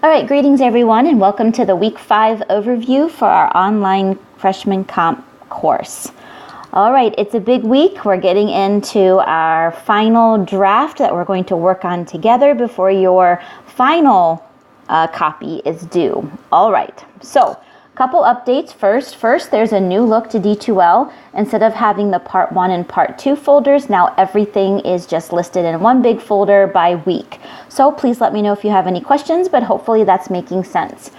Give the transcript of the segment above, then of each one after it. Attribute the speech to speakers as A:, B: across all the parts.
A: All right, greetings everyone, and welcome to the Week 5 overview for our online freshman comp course. All right, it's a big week. We're getting into our final draft that we're going to work on together before your final copy is due. All right, so couple updates first. First, there's a new look to D2L. Instead of having the Part 1 and Part 2 folders, now everything is just listed in one big folder by week. So please let me know if you have any questions, but hopefully that's making sense.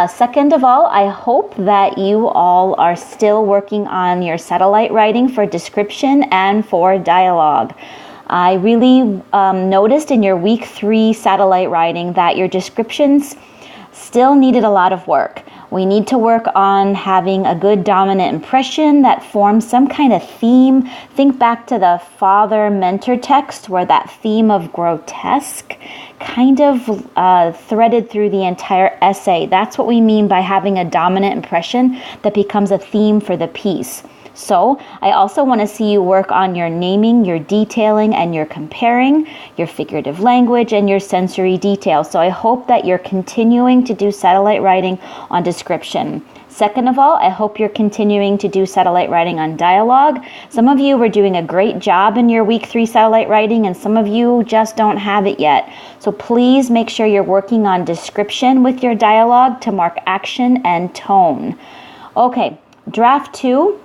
A: Second of all, I hope that you all are still working on your satellite writing for description and for dialogue. I really noticed in your Week 3 satellite writing that your descriptions still needed a lot of work. We need to work on having a good dominant impression that forms some kind of theme. Think back to the father-mentor text where that theme of grotesque kind of threaded through the entire essay. That's what we mean by having a dominant impression that becomes a theme for the piece. So I also want to see you work on your naming, your detailing, and your comparing, your figurative language, and your sensory detail. So I hope that you're continuing to do satellite writing on description. Second of all, I hope you're continuing to do satellite writing on dialogue. Some of you were doing a great job in your Week 3 satellite writing, and some of you just don't have it yet. So please make sure you're working on description with your dialogue to mark action and tone. Okay, draft 2.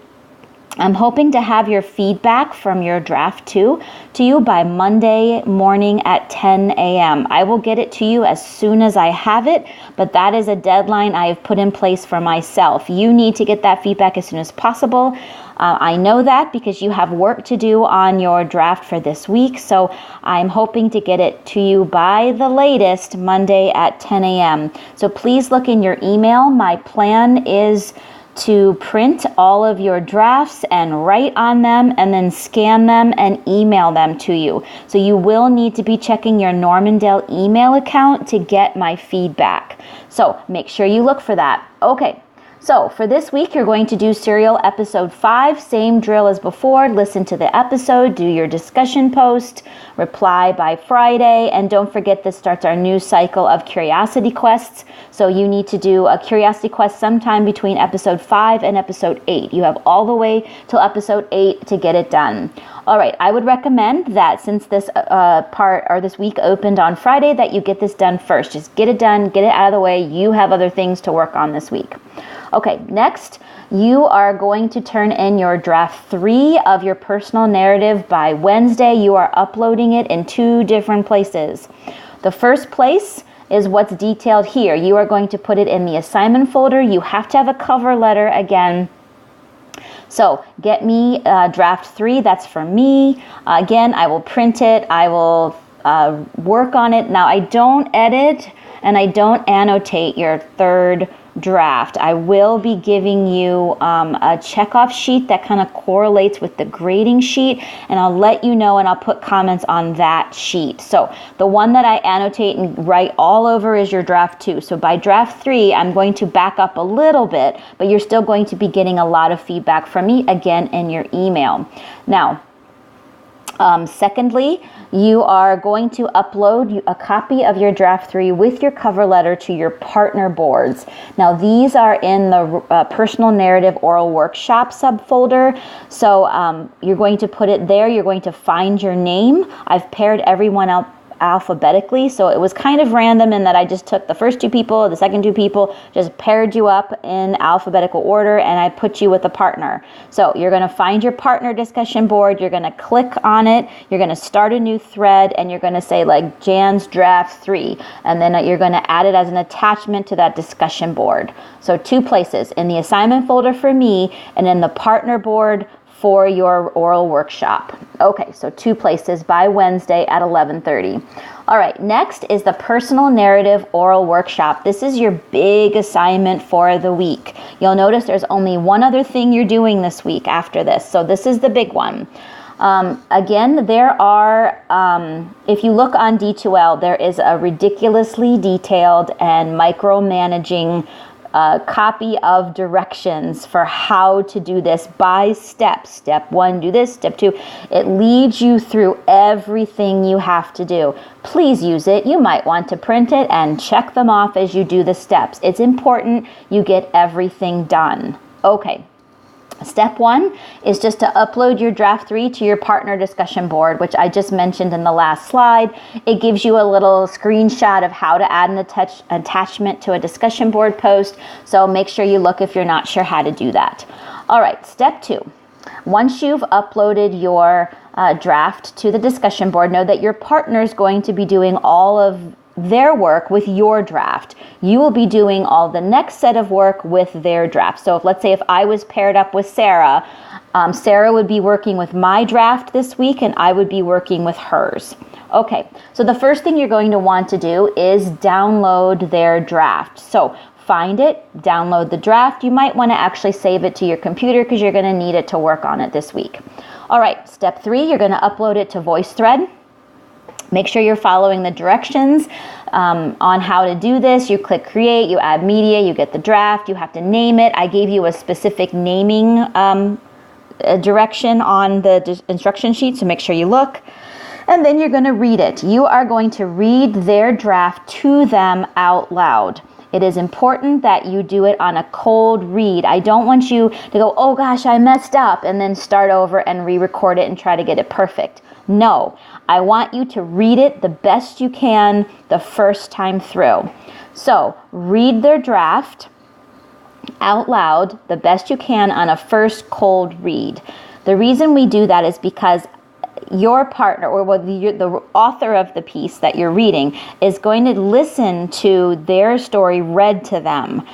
A: I'm hoping to have your feedback from your draft 2 to you by Monday morning at 10 a.m. I will get it to you as soon as I have it, but that is a deadline I have put in place for myself. You need to get that feedback as soon as possible. I know that because you have work to do on your draft for this week, so I'm hoping to get it to you by the latest Monday at 10 a.m. So please look in your email. My plan is to print all of your drafts and write on them and then scan them and email them to you. So you will need to be checking your Normandale email account to get my feedback. So make sure you look for that. Okay. So for this week, you're going to do Serial Episode 5, same drill as before. Listen to the episode, do your discussion post, reply by Friday, and don't forget this starts our new cycle of Curiosity Quests. So you need to do a Curiosity Quest sometime between Episode 5 and Episode 8. You have all the way till Episode 8 to get it done. All right, I would recommend that since this this week opened on Friday, that you get this done first. Just get it done, get it out of the way. You have other things to work on this week. Okay, next, you are going to turn in your draft 3 of your personal narrative by Wednesday. You are uploading it in 2 different places. The first place is what's detailed here. You are going to put it in the assignment folder. You have to have a cover letter again. So get me draft 3. That's for me. Again, I will print it. I will work on it. Now, I don't edit and I don't annotate your third draft. I will be giving you a checkoff sheet that kind of correlates with the grading sheet, and I'll let you know and I'll put comments on that sheet. So the one that I annotate and write all over is your draft 2. So by draft 3, I'm going to back up a little bit, but you're still going to be getting a lot of feedback from me again in your email. Now, secondly, you are going to upload a copy of your draft 3 with your cover letter to your partner boards. Now, these are in the personal narrative oral workshop subfolder. So you're going to put it there. You're going to find your name. I've paired everyone up alphabetically, so it was kind of random in that I just took the first 2 people, the second 2 people, just paired you up in alphabetical order, and I put you with a partner. So you're going to find your partner discussion board, you're going to click on it, you're going to start a new thread, and you're going to say like Jan's draft 3, and then you're going to add it as an attachment to that discussion board. So 2 places, in the assignment folder for me and in the partner board for your oral workshop. Okay, so 2 places by Wednesday at 11:30. All right, next is the personal narrative oral workshop. This is your big assignment for the week. You'll notice there's only one other thing you're doing this week after this. So this is the big one. Again, there are, if you look on D2L, there is a ridiculously detailed and micromanaging a copy of directions for how to do this by step. Step 1, do this. Step 2, it leads you through everything you have to do. Please use it. You might want to print it and check them off as you do the steps. It's important you get everything done. Okay. Step 1 is just to upload your draft 3 to your partner discussion board, which I just mentioned in the last slide. It gives you a little screenshot of how to add an attachment to a discussion board post. So make sure you look if you're not sure how to do that. All right, step 2. Once you've uploaded your draft to the discussion board, know that your partner is going to be doing all of their work with your draft. You will be doing all the next set of work with their draft. So let's say if I was paired up with Sarah, Sarah would be working with my draft this week and I would be working with hers. Okay, so the first thing you're going to want to do is download their draft. So find it, download the draft. You might want to actually save it to your computer because you're going to need it to work on it this week. All right, step 3, you're going to upload it to VoiceThread. Make sure you're following the directions on how to do this. You click create, you add media, you get the draft, you have to name it. I gave you a specific naming direction on the instruction sheet, so make sure you look. And then you're going to read it. You are going to read their draft to them out loud. It is important that you do it on a cold read. I don't want you to go, oh gosh, I messed up, and then start over and re-record it and try to get it perfect. No, I want you to read it the best you can the first time through. So read their draft out loud the best you can on a first cold read. The reason we do that is because your partner or the author of the piece that you're reading is going to listen to their story read to them.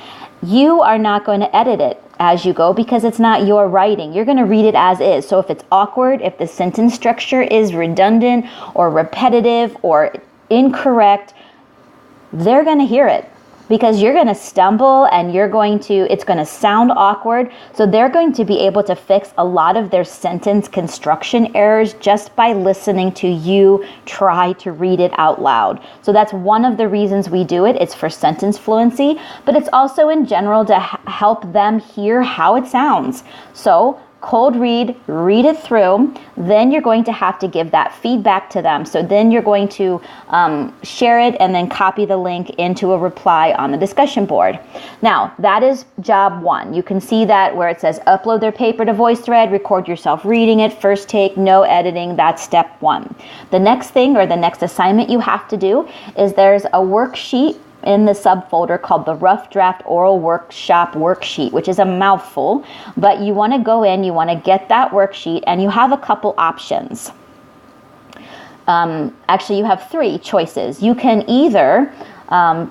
A: You are not going to edit it as you go because it's not your writing. You're going to read it as is. So if it's awkward, if the sentence structure is redundant or repetitive or incorrect, they're going to hear it because you're going to stumble and it's going to sound awkward. So they're going to be able to fix a lot of their sentence construction errors just by listening to you try to read it out loud. So that's one of the reasons we do it. It's for sentence fluency, but it's also in general to help them hear how it sounds. So cold read it through, then you're going to have to give that feedback to them. So then you're going to share it and then copy the link into a reply on the discussion board. Now, that is job 1. You can see that where it says upload their paper to VoiceThread, record yourself reading it, first take, no editing. That's step 1. The next thing or the next assignment you have to do is there's a worksheet in the subfolder called the Rough Draft Oral Workshop Worksheet, which is a mouthful, but you want to go in, you want to get that worksheet, and you have a couple options. Actually, you have 3 choices. You can either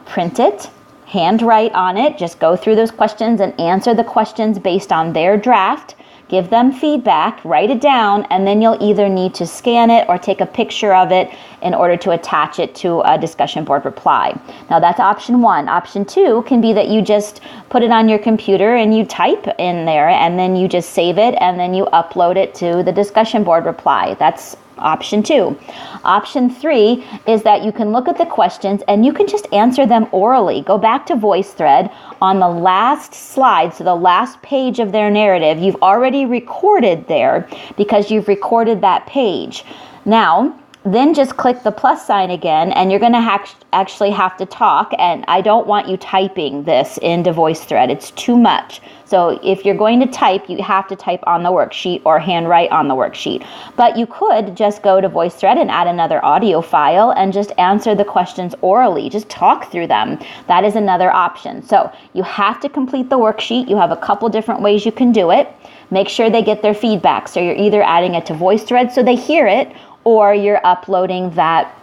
A: print it, handwrite on it, just go through those questions and answer the questions based on their draft, give them feedback, write it down, and then you'll either need to scan it or take a picture of it in order to attach it to a discussion board reply. Now that's option 1. Option 2 can be that you just put it on your computer and you type in there and then you just save it and then you upload it to the discussion board reply. That's option 2. Option 3 is that you can look at the questions and you can just answer them orally. Go back to VoiceThread on the last slide, so the last page of their narrative, you've already recorded there because you've recorded that page. Now, then just click the plus sign again and you're going to actually have to talk, and I don't want you typing this into VoiceThread. It's too much. So if you're going to type, you have to type on the worksheet or handwrite on the worksheet. But you could just go to VoiceThread and add another audio file and just answer the questions orally. Just talk through them. That is another option. So you have to complete the worksheet. You have a couple different ways you can do it. Make sure they get their feedback. So you're either adding it to VoiceThread so they hear it, or you're uploading that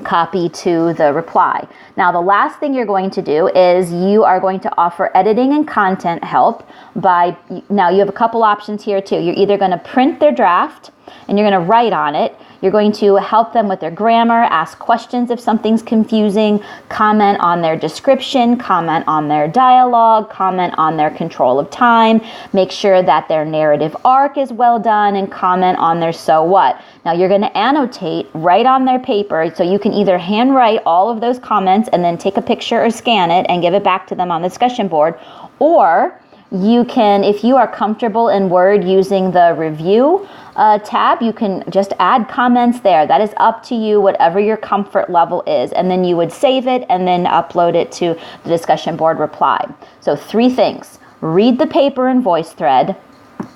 A: copy to the reply. Now, the last thing you're going to do is you are going to offer editing and content help now you have a couple options here too. You're either going to print their draft and you're going to write on it. You're going to help them with their grammar, ask questions if something's confusing, comment on their description, comment on their dialogue, comment on their control of time, make sure that their narrative arc is well done, and comment on their so what. Now you're going to annotate right on their paper, so you can either handwrite all of those comments and then take a picture or scan it and give it back to them on the discussion board, or you can, if you are comfortable in Word using the review tab, you can just add comments there. That is up to you, whatever your comfort level is. And then you would save it and then upload it to the discussion board reply. So 3 things. Read the paper and VoiceThread,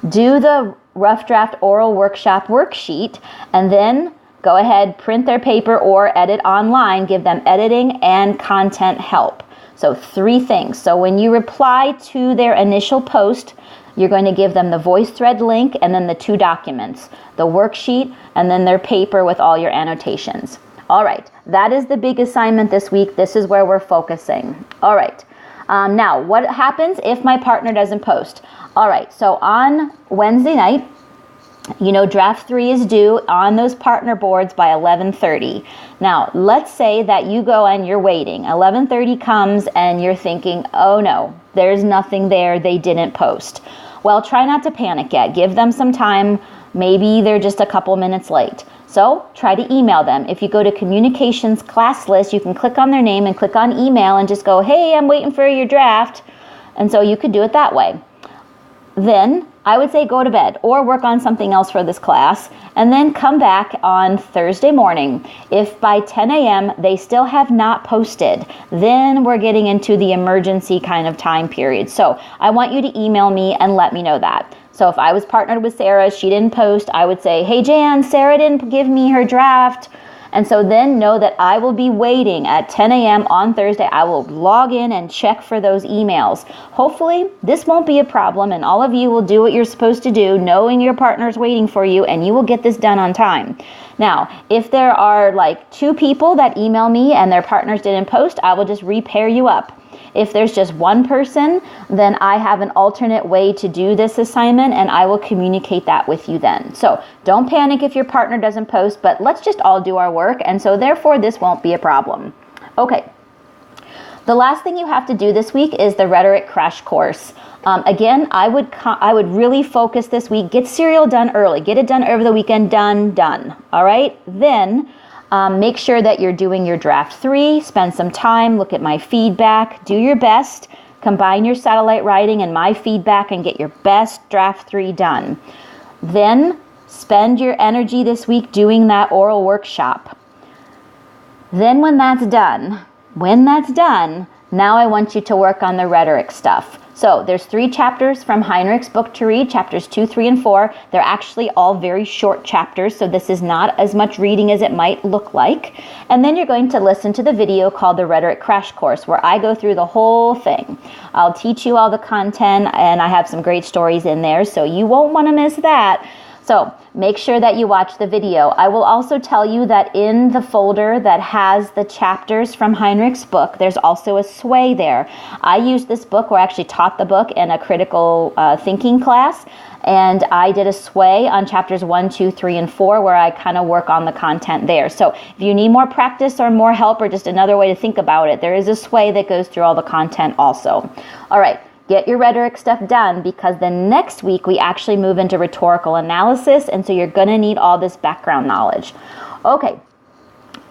A: do the rough draft oral workshop worksheet, and then go ahead, print their paper or edit online, give them editing and content help. So 3 things. So when you reply to their initial post, you're going to give them the VoiceThread link and then the 2 documents, the worksheet and then their paper with all your annotations. All right, that is the big assignment this week. This is where we're focusing. All right, now what happens if my partner doesn't post? All right, so on Wednesday night, you know, draft 3 is due on those partner boards by 11:30. Now, let's say that you go and you're waiting. 11:30 comes and you're thinking, oh no, there's nothing there, they didn't post. Well, try not to panic yet. Give them some time. Maybe they're just a couple minutes late. So try to email them. If you go to communications class list, you can click on their name and click on email and just go, hey, I'm waiting for your draft. And so you could do it that way. Then I would say go to bed or work on something else for this class and then come back on Thursday morning. If by 10 a.m. they still have not posted, then we're getting into the emergency kind of time period. So I want you to email me and let me know that. So if I was partnered with Sarah, she didn't post, I would say, hey Jan, Sarah didn't give me her draft. And so then know that I will be waiting at 10 a.m. on Thursday. I will log in and check for those emails. Hopefully this won't be a problem and all of you will do what you're supposed to do, knowing your partner's waiting for you, and you will get this done on time. Now, if there are like 2 people that email me and their partners didn't post, I will just repair you up. If there's just 1 person, then I have an alternate way to do this assignment and I will communicate that with you then. So don't panic if your partner doesn't post, but let's just all do our work, and so therefore this won't be a problem. Okay. The last thing you have to do this week is the rhetoric crash course. Again, I would really focus this week. Get serial done early. Get it done over the weekend. Done. All right? Then make sure that you're doing your draft 3. Spend some time. Look at my feedback. Do your best. Combine your satellite writing and my feedback and get your best draft 3 done. Then spend your energy this week doing that oral workshop. Then when that's done, now I want you to work on the rhetoric stuff. So there's 3 chapters from Heinrich's book to read, chapters 2, 3, and 4. They're actually all very short chapters, so this is not as much reading as it might look like. And then you're going to listen to the video called the Rhetoric Crash Course, where I go through the whole thing. I'll teach you all the content, and I have some great stories in there, so you won't want to miss that. So make sure that you watch the video. I will also tell you that in the folder that has the chapters from Heinrich's book, there's also a sway there. I used this book, or actually taught the book in a critical thinking class, and I did a sway on chapters 1, 2, 3, and 4 where I kind of work on the content there. So if you need more practice or more help or just another way to think about it, there is a sway that goes through all the content also. All right. Get your rhetoric stuff done, because the next week we actually move into rhetorical analysis, and so you're going to need all this background knowledge. Okay,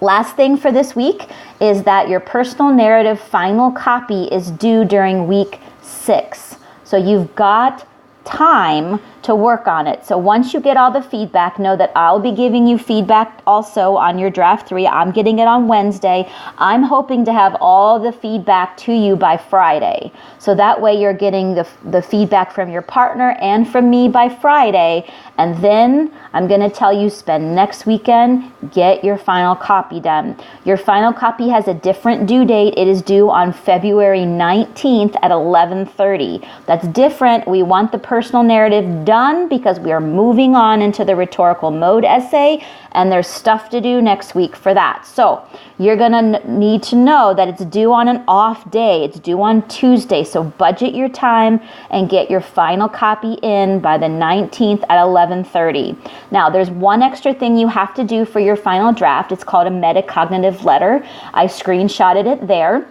A: last thing for this week is that your personal narrative final copy is due during week 6. So you've got time to work on it. So once you get all the feedback, know that I'll be giving you feedback also on your draft 3. I'm getting it on Wednesday. I'm hoping to have all the feedback to you by Friday. So that way you're getting the feedback from your partner and from me by Friday. And then I'm going to tell you, spend next weekend, get your final copy done. Your final copy has a different due date. It is due on February 19th at 11:30. That's different. We want the personal narrative done because we are moving on into the rhetorical mode essay, and there's stuff to do next week for that. So you're going to need to know that it's due on an off day. It's due on Tuesday. So budget your time and get your final copy in by the 19th at 11:30. Now, there's one extra thing you have to do for your final draft. It's called a metacognitive letter. I screenshotted it there.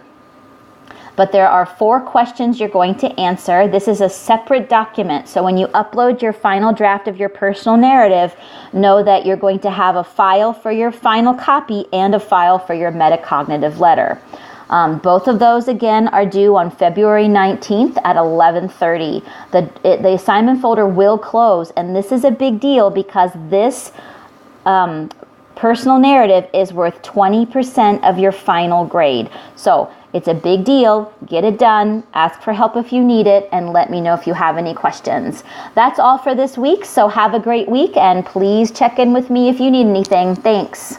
A: But there are 4 questions you're going to answer. This is a separate document. So when you upload your final draft of your personal narrative, know that you're going to have a file for your final copy and a file for your metacognitive letter. Both of those, again, are due on February 19th at 11:30. The assignment folder will close, and this is a big deal because this personal narrative is worth 20% of your final grade. So it's a big deal. Get it done. Ask for help if you need it, and let me know if you have any questions. That's all for this week, so have a great week, and please check in with me if you need anything. Thanks.